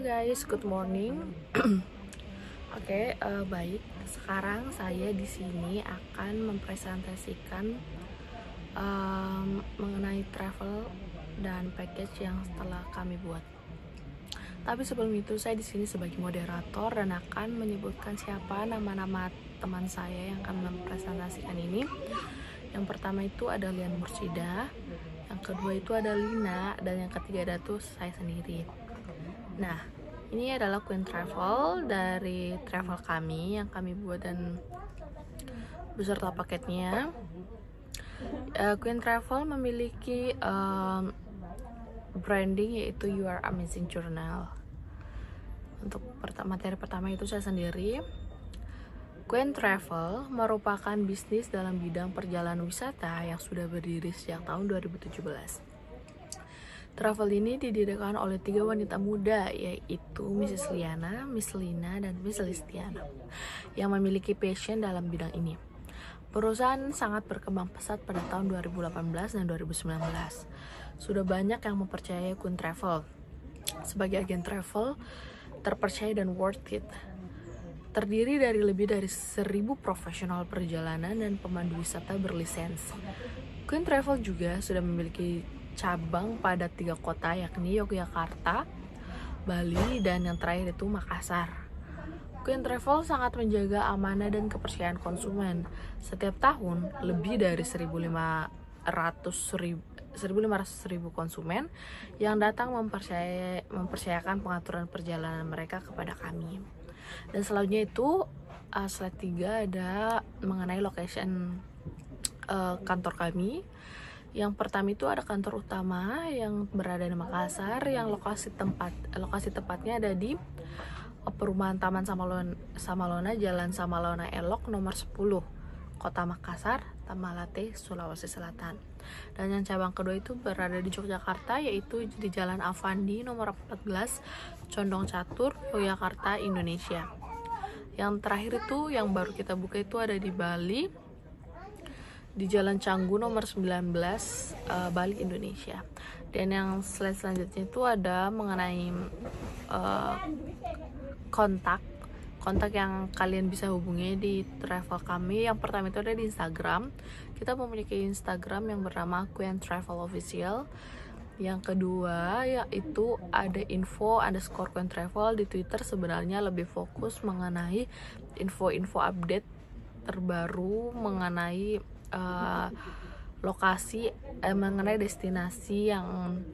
Guys, good morning. Oke, baik. Sekarang saya di sini akan mempresentasikan mengenai travel dan package yang telah kami buat. Tapi sebelum itu, saya di sini sebagai moderator dan akan menyebutkan siapa nama-nama teman saya yang akan mempresentasikan ini. Yang pertama itu ada Lian Mursida, yang kedua itu ada Lina, dan yang ketiga ada tuh saya sendiri. Nah, ini adalah Queen Travel dari travel kami yang kami buat dan beserta paketnya. Queen Travel memiliki branding yaitu You Are Amazing Journal. Untuk materi pertama itu saya sendiri. Queen Travel merupakan bisnis dalam bidang perjalanan wisata yang sudah berdiri sejak tahun 2017. Travel ini didirikan oleh 3 wanita muda, yaitu Mrs. Liana, Miss Lina, dan Miss Listiana, yang memiliki passion dalam bidang ini. Perusahaan sangat berkembang pesat pada tahun 2018 dan 2019. Sudah banyak yang mempercayai Queen Travel sebagai agen travel terpercaya dan worth it. Terdiri dari lebih dari 1.000 profesional perjalanan dan pemandu wisata berlisensi. Queen Travel juga sudah memiliki cabang pada 3 kota, yakni Yogyakarta, Bali, dan yang terakhir itu Makassar. Queen Travel sangat menjaga amanah dan kepercayaan konsumen. Setiap tahun lebih dari 1.500.000 konsumen yang datang mempercayakan pengaturan perjalanan mereka kepada kami. Dan selanjutnya itu slide 3 ada mengenai location kantor kami. Yang pertama itu ada kantor utama yang berada di Makassar, yang lokasi tempatnya ada di Perumahan Taman Samalona, Jalan Samalona Elok nomor 10, Kota Makassar, Tamalate, Sulawesi Selatan. Dan yang cabang kedua itu berada di Yogyakarta, yaitu di Jalan Avandi nomor 14, Condong Catur, Yogyakarta, Indonesia. Yang terakhir itu yang baru kita buka itu ada di Bali, di Jalan Canggu nomor 19, Bali, Indonesia. Dan yang slide selanjutnya itu ada mengenai kontak yang kalian bisa hubungi di travel kami. Yang pertama itu ada di Instagram. Kita memiliki Instagram yang bernama Queen Travel Official. Yang kedua yaitu ada info_Queen Travel. Di Twitter sebenarnya lebih fokus mengenai info-info update terbaru mengenai lokasi, mengenai destinasi yang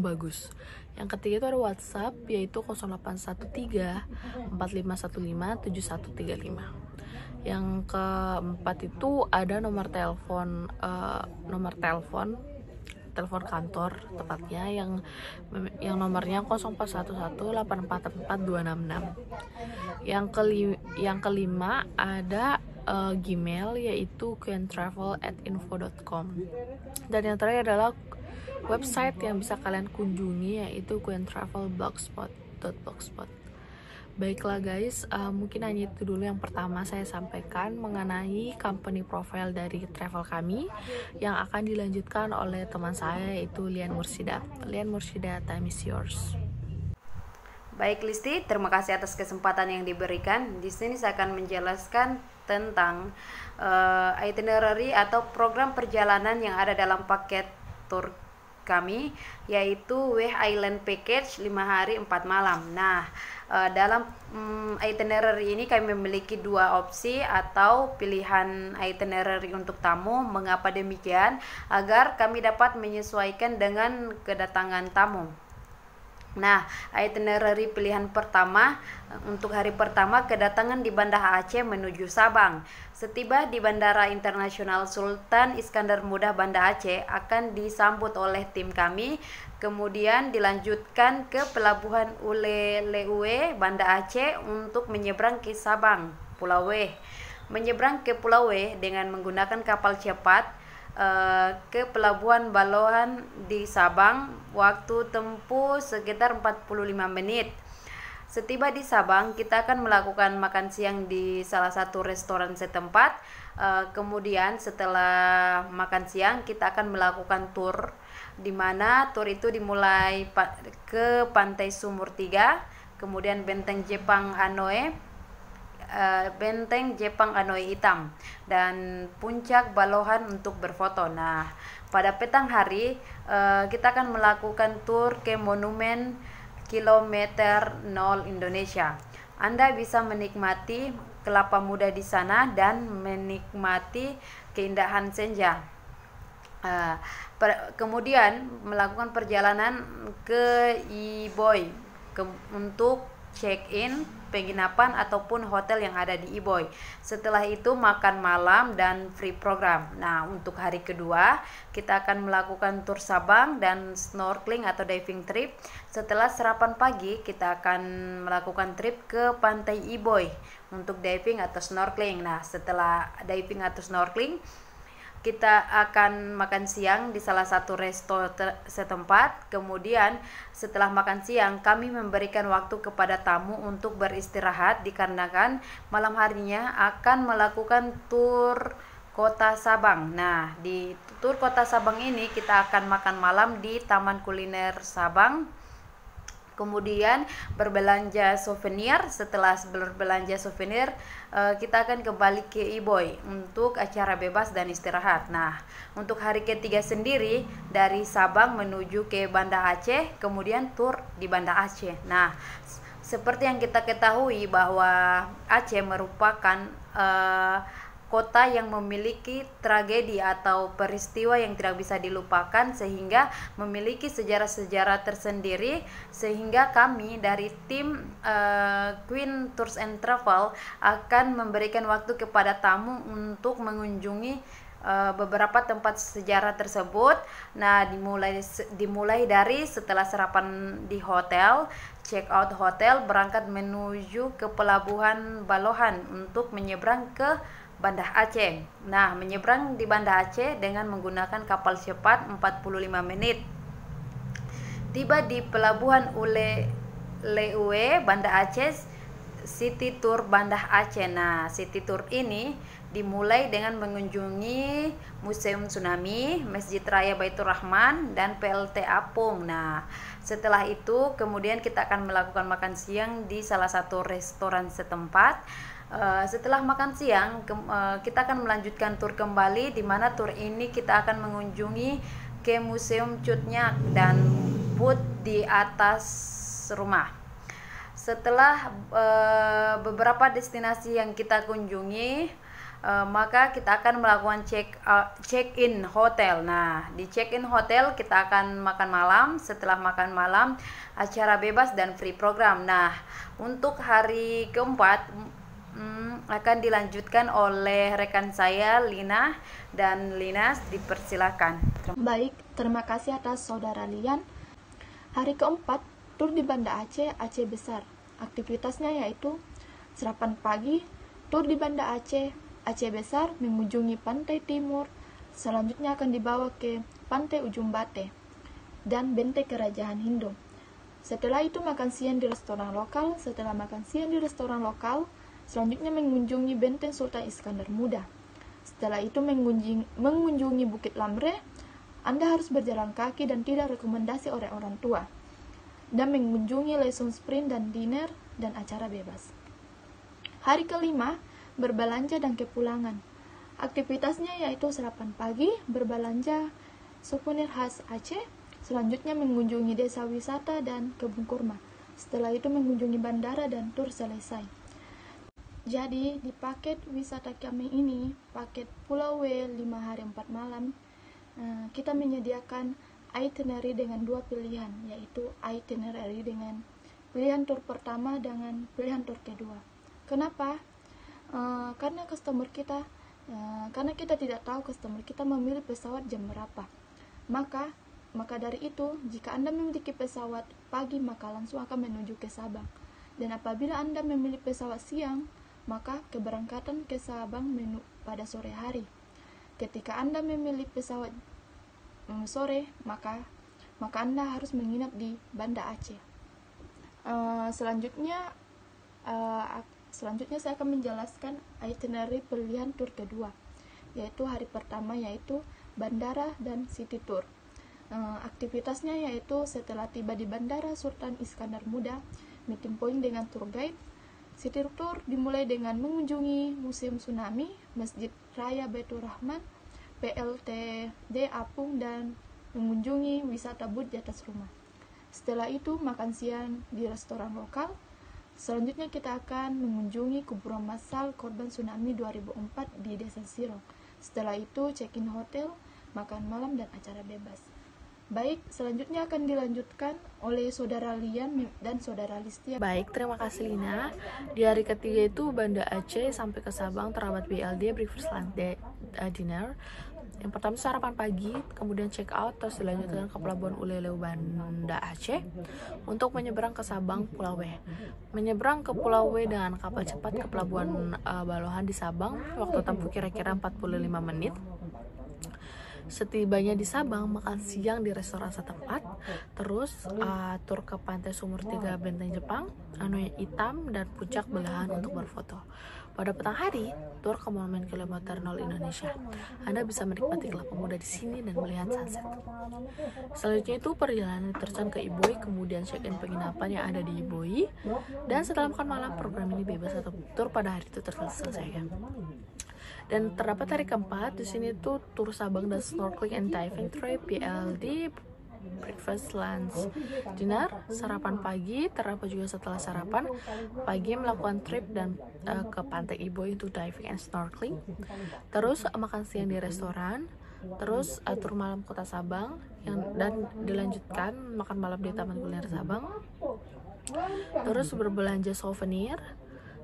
bagus. Yang ketiga itu ada WhatsApp, yaitu 0813 4515 7135. Yang keempat itu ada nomor telepon kantor tepatnya yang nomornya 0411 844 266. Yang kelima ada Gmail, yaitu queentravel@info.com. Dan yang terakhir adalah website yang bisa kalian kunjungi, yaitu queentravelblogspot.blogspot. Baiklah guys, mungkin hanya itu dulu yang pertama saya sampaikan mengenai company profile dari travel kami, yang akan dilanjutkan oleh teman saya, yaitu Lian Mursida. Lian Mursida, time is yours. Baik Listi, terima kasih atas kesempatan yang diberikan. Di sini saya akan menjelaskan tentang itinerary atau program perjalanan yang ada dalam paket tour kami, yaitu Weh Island Package 5 hari 4 malam. Nah, dalam itinerary ini kami memiliki dua opsi atau pilihan itinerary untuk tamu. Mengapa demikian? Agar kami dapat menyesuaikan dengan kedatangan tamu. Nah, itinerary pilihan pertama untuk hari pertama kedatangan di Banda Aceh menuju Sabang. Setiba di Bandara Internasional Sultan Iskandar Muda Banda Aceh akan disambut oleh tim kami, kemudian dilanjutkan ke Pelabuhan Leue Banda Aceh untuk menyeberang ke Sabang, Pulau Weh. Menyeberang ke Pulau Weh dengan menggunakan kapal cepat ke Pelabuhan Balohan di Sabang, waktu tempuh sekitar 45 menit. Setiba di Sabang, kita akan melakukan makan siang di salah satu restoran setempat. Kemudian setelah makan siang, kita akan melakukan tour, di mana tour itu dimulai ke Pantai Sumur 3, kemudian Benteng Jepang Anoe Hitam, dan Puncak Balohan untuk berfoto. Nah, pada petang hari kita akan melakukan tur ke Monumen Kilometer 0 Indonesia. Anda bisa menikmati kelapa muda di sana dan menikmati keindahan senja. Kemudian melakukan perjalanan ke Iboy untuk check-in penginapan ataupun hotel yang ada di Iboy. Setelah itu makan malam dan free program. Nah, untuk hari kedua kita akan melakukan tur Sabang dan snorkeling atau diving trip. Setelah sarapan pagi kita akan melakukan trip ke Pantai Iboy untuk diving atau snorkeling. Nah, setelah diving atau snorkeling kita akan makan siang di salah satu resto setempat. Kemudian setelah makan siang kami memberikan waktu kepada tamu untuk beristirahat, dikarenakan malam harinya akan melakukan tur Kota Sabang. Nah, di tur Kota Sabang ini kita akan makan malam di Taman Kuliner Sabang, kemudian berbelanja souvenir. Setelah berbelanja souvenir, kita akan kembali ke Iboy untuk acara bebas dan istirahat. Nah, untuk hari ketiga sendiri dari Sabang menuju ke Banda Aceh, kemudian tur di Banda Aceh. Nah, seperti yang kita ketahui bahwa Aceh merupakan kota yang memiliki tragedi atau peristiwa yang tidak bisa dilupakan, sehingga memiliki sejarah-sejarah tersendiri, sehingga kami dari tim Queen Tours and Travel akan memberikan waktu kepada tamu untuk mengunjungi beberapa tempat sejarah tersebut. Nah, dimulai dari setelah sarapan di hotel, check out hotel, berangkat menuju ke Pelabuhan Balohan untuk menyeberang ke Banda Aceh. Nah, menyeberang di Banda Aceh dengan menggunakan kapal cepat 45 menit. Tiba di Pelabuhan Leue Banda Aceh, City Tour Banda Aceh. Nah, City Tour ini dimulai dengan mengunjungi Museum Tsunami, Masjid Raya Baitur Rahman, dan PLT Apung. Nah, setelah itu kemudian kita akan melakukan makan siang di salah satu restoran setempat. Setelah makan siang kita akan melanjutkan tur kembali, di mana tur ini kita akan mengunjungi ke Museum Cut Nyak dan Put di atas rumah. Setelah beberapa destinasi yang kita kunjungi, maka kita akan melakukan check-in hotel. Nah, di check-in hotel kita akan makan malam. Setelah makan malam, acara bebas dan free program. Nah, untuk hari keempat akan dilanjutkan oleh rekan saya Lina, dan Lina dipersilakan. Baik, terima kasih atas saudara Lian. Hari keempat, tur di Banda Aceh, Aceh Besar. Aktivitasnya yaitu sarapan pagi, tur di Banda Aceh, Aceh Besar, mengunjungi pantai timur. Selanjutnya akan dibawa ke Pantai Ujung Bate dan Benteng Kerajaan Hindu. Setelah itu makan siang di restoran lokal. Setelah makan siang di restoran lokal, selanjutnya mengunjungi Benteng Sultan Iskandar Muda. Setelah itu mengunjungi Bukit Lamre. Anda harus berjalan kaki dan tidak rekomendasi oleh orang tua. dan mengunjungi lesson sprint dan dinner dan acara bebas. Hari kelima, berbelanja dan kepulangan. Aktivitasnya yaitu sarapan pagi, berbelanja souvenir khas Aceh, selanjutnya mengunjungi desa wisata dan kebun kurma. Setelah itu mengunjungi bandara dan tur selesai. Jadi di paket wisata kami ini, paket Pulau W 5 hari 4 malam, kita menyediakan itinerary dengan 2 pilihan, yaitu itinerary dengan pilihan tur pertama dengan pilihan tur kedua. Kenapa? Karena karena kita tidak tahu customer kita memilih pesawat jam berapa. Maka dari itu, jika Anda memiliki pesawat pagi, maka langsung akan menuju ke Sabang. Dan apabila Anda memilih pesawat siang, maka keberangkatan ke Sabang pada sore hari. Ketika Anda memilih pesawat sore, maka Anda harus menginap di Banda Aceh. Selanjutnya saya akan menjelaskan itinerary pilihan tur kedua, yaitu hari pertama yaitu bandara dan city tour. Aktivitasnya yaitu setelah tiba di Bandara Sultan Iskandar Muda, meeting point dengan tour guide. City tour dimulai dengan mengunjungi Museum Tsunami, Masjid Raya Baitur Rahman, PLTD Apung, dan mengunjungi wisata booth di atas rumah. Setelah itu makan siang di restoran lokal. Selanjutnya kita akan mengunjungi kuburan massal korban tsunami 2004 di Desa Sirong. Setelah itu check-in hotel, makan malam, dan acara bebas. Baik, selanjutnya akan dilanjutkan oleh Saudara Lian dan Saudara Listia. Baik, terima kasih Lina. Di hari ketiga itu Banda Aceh sampai ke Sabang terlambat BLD breakfast lunch dinner. Yang pertama sarapan pagi, kemudian check out, terus dilanjutkan ke Pelabuhan Uleleu Banda Aceh untuk menyeberang ke Sabang Pulau W. Menyeberang ke Pulau W dengan kapal cepat ke Pelabuhan Balohan di Sabang, waktu tempuh kira-kira 45 menit. Setibanya di Sabang, makan siang di restoran setempat, terus tur ke Pantai Sumur 3 Benteng Jepang, Anoy Hitam, dan Puncak Belahan untuk berfoto. Pada petang hari, tur ke Monumen Kilometer 0 Indonesia. Anda bisa menikmati kelapa muda di sini dan melihat sunset. Selanjutnya itu perjalanan diterjun ke Iboy, kemudian check-in penginapan yang ada di Iboy, dan setelah makan malam, program ini bebas atau tur pada hari itu terselesaikan. Dan terdapat hari keempat, di sini tuh tur Sabang dan snorkeling and diving trip, PLD, breakfast, lunch, dinner, sarapan pagi. Terdapat juga setelah sarapan pagi melakukan trip dan ke pantai Iboy untuk diving and snorkeling. Terus makan siang di restoran. Terus tur malam kota Sabang dan dilanjutkan makan malam di Taman Kuliner Sabang. Terus berbelanja souvenir.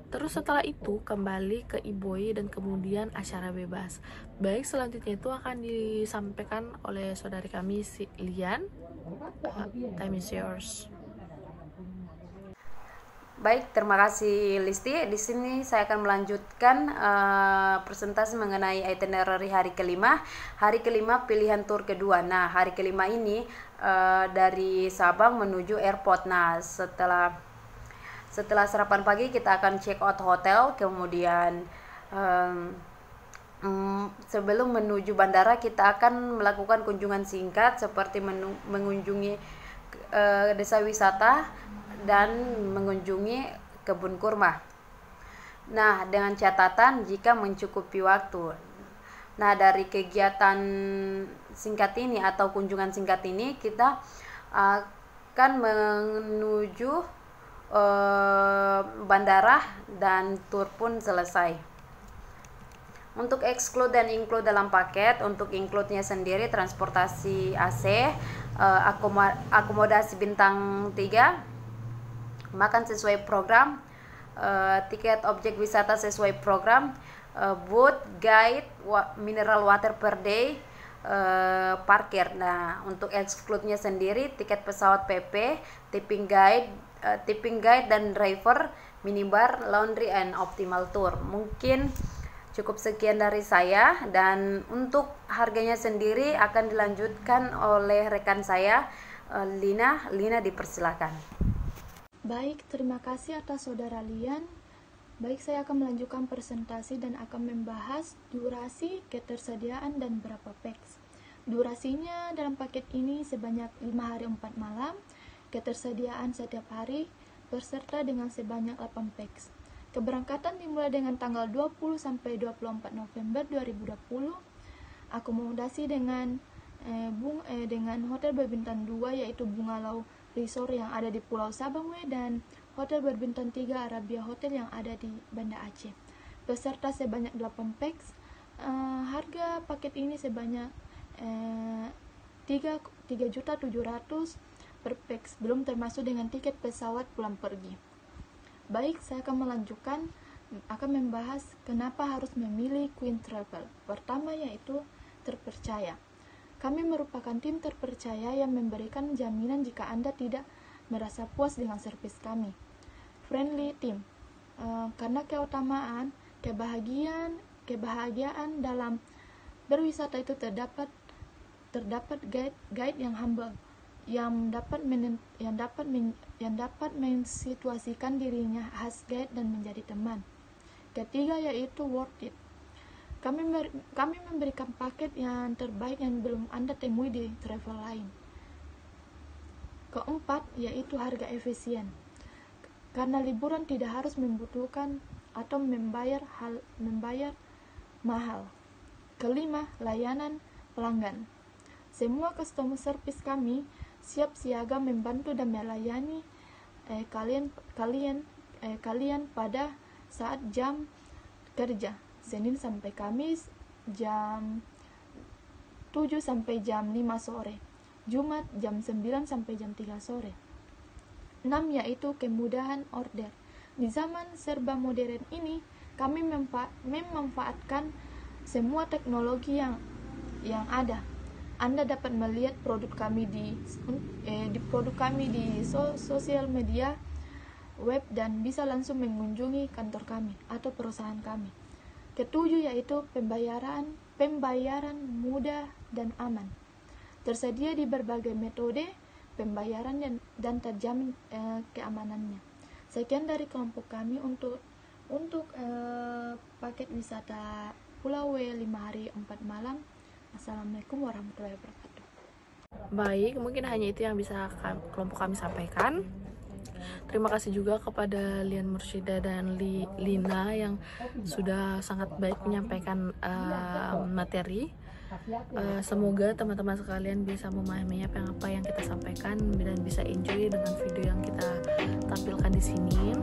Terus setelah itu kembali ke Iboy dan kemudian acara bebas. Baik, selanjutnya itu akan disampaikan oleh saudari kami si Lian. Time is yours. Baik, terima kasih Listi. Di sini saya akan melanjutkan presentasi mengenai itinerary hari kelima. Hari kelima pilihan tur kedua. Nah, hari kelima ini dari Sabang menuju airport. Nah, setelah sarapan pagi kita akan check out hotel, kemudian sebelum menuju bandara kita akan melakukan kunjungan singkat seperti mengunjungi desa wisata dan mengunjungi kebun kurma. Nah, dengan catatan jika mencukupi waktu. Nah, dari kegiatan singkat ini atau kunjungan singkat ini kita akan menuju bandara dan tur pun selesai. Untuk exclude dan include dalam paket, untuk include-nya sendiri transportasi AC, akomodasi bintang 3, makan sesuai program, tiket objek wisata sesuai program, booth, guide, mineral water per day, parkir. Nah, untuk exclude-nya sendiri tiket pesawat PP, tipping guide dan driver, minibar, laundry, and optimal tour. Mungkin cukup sekian dari saya, dan untuk harganya sendiri akan dilanjutkan oleh rekan saya, Lina. Dipersilakan. Baik, terima kasih atas Saudara Lian. Baik, saya akan melanjutkan presentasi dan akan membahas durasi, ketersediaan, dan berapa packs. Durasinya dalam paket ini sebanyak 5 hari 4 malam, Ketersediaan setiap hari berserta dengan sebanyak 8 packs. Keberangkatan dimulai dengan tanggal 20 sampai 24 November 2020. Akomodasi dengan dengan hotel berbintang 2 yaitu Bungalau Resort yang ada di Pulau Sabangwe dan hotel berbintang 3 Arabia Hotel yang ada di Banda Aceh. Peserta sebanyak 8 packs. Harga paket ini sebanyak 3.700.000 per packs, belum termasuk dengan tiket pesawat pulang pergi. Baik, saya akan membahas kenapa harus memilih Queen Travel. Pertama yaitu terpercaya. Kami merupakan tim terpercaya yang memberikan jaminan jika Anda tidak merasa puas dengan servis kami. Friendly team, karena keutamaan kebahagiaan dalam berwisata itu terdapat guide yang humble, yang dapat mensituasikan dirinya khas guide dan menjadi teman. Ketiga yaitu worth it. Kami memberikan paket yang terbaik yang belum Anda temui di travel lain. Keempat yaitu harga efisien. Karena liburan tidak harus membutuhkan atau membayar mahal. Kelima, layanan pelanggan. Semua customer service kami siap siaga membantu dan melayani kalian pada saat jam kerja Senin sampai Kamis jam 7 sampai jam 5 sore, Jumat jam 9 sampai jam 3 sore. 6 yaitu kemudahan order. Di zaman serba modern ini, kami memanfaatkan semua teknologi yang ada. Anda dapat melihat produk kami di sosial media web dan bisa langsung mengunjungi kantor kami atau perusahaan kami. Ketujuh yaitu pembayaran mudah dan aman. Tersedia di berbagai metode pembayaran dan terjamin keamanannya. Sekian dari kelompok kami untuk paket wisata Pulau W 5 hari 4 malam. Assalamualaikum warahmatullahi wabarakatuh. Baik, mungkin hanya itu yang bisa kelompok kami sampaikan. Terima kasih juga kepada Lian Mursyida dan Lina yang sudah sangat baik menyampaikan materi. Semoga teman-teman sekalian bisa memahami apa yang kita sampaikan dan bisa enjoy dengan video yang kita tampilkan di sini.